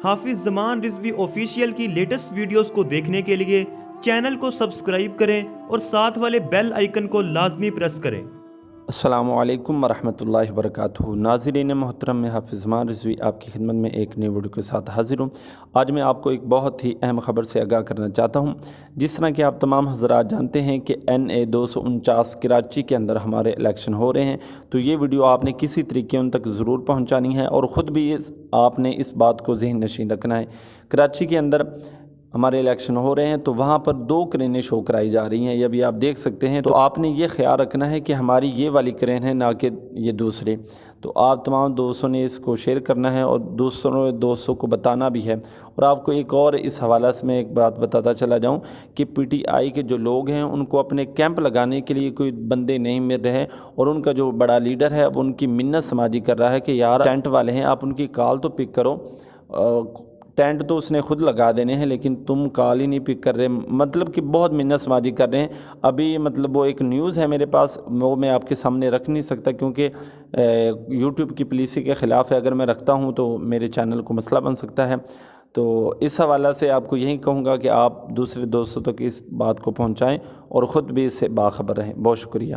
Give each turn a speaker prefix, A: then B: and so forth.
A: حافظ زمان رضوی آفیشیل کی latest videos کو دیکھنے کے لیے چینل کو سبسکرائب کریں اور ساتھ والے بیل آئیکن کو لازمی پریس کریں۔
B: السلام علیکم ورحمۃ اللہ وبرکاتہ۔ ناظرین محترم، میں حافظ زمان رضوی آپ کی خدمت میں ایک نئی ویڈیو کے ساتھ حاضر ہوں۔ آج میں آپ کو ایک بہت ہی اہم خبر سے آگاہ کرنا چاہتا ہوں۔ جس طرح کہ آپ تمام حضرات جانتے ہیں کہ NA 249 کراچی کے اندر ہمارے الیکشن ہو رہے ہیں، تو یہ ویڈیو آپ نے کسی طریقے ان تک ضرور پہنچانی ہے اور خود بھی آپ نے اس بات کو ذہن نشین رکھنا ہے۔ کراچی کے اندر ہمارے الیکشن ہو رہے ہیں تو وہاں پر 2 کرینیں شو کرائی جا رہی ہیں، یہ بھی آپ دیکھ سکتے ہیں۔ تو آپ نے یہ خیال رکھنا ہے کہ ہماری یہ والی کرین ہے، نہ کہ یہ دوسرے۔ تو آپ تمام دوستوں نے اس کو شیئر کرنا ہے اور دوستوں کو بتانا بھی ہے۔ اور آپ کو ایک اور اس حوالہ سے میں ایک بات بتاتا چلا جاؤں کہ PTI کے جو لوگ ہیں ان کو اپنے کیمپ لگانے کے لیے کوئی بندے نہیں مل رہے، اور ان کا جو بڑا لیڈر ہے اب ان کی منت سماجی کر رہا ہے کہ یار ٹینٹ والے ہیں، آپ ان کی کال تو پک کرو۔ ٹینٹ تو اس نے خود لگا دینے ہیں لیکن تم کال ہی نہیں پک کر رہے، مطلب کہ بہت منت سماجی کر رہے ہیں۔ ابھی مطلب وہ ایک نیوز ہے میرے پاس، وہ میں آپ کے سامنے رکھ نہیں سکتا کیونکہ YouTube کی پالیسی کے خلاف ہے۔ اگر میں رکھتا ہوں تو میرے چینل کو مسئلہ بن سکتا ہے۔ تو اس حوالہ سے آپ کو یہی کہوں گا کہ آپ دوسرے دوستوں تک اس بات کو پہنچائیں اور خود بھی اس سے باخبر رہیں۔ بہت شکریہ۔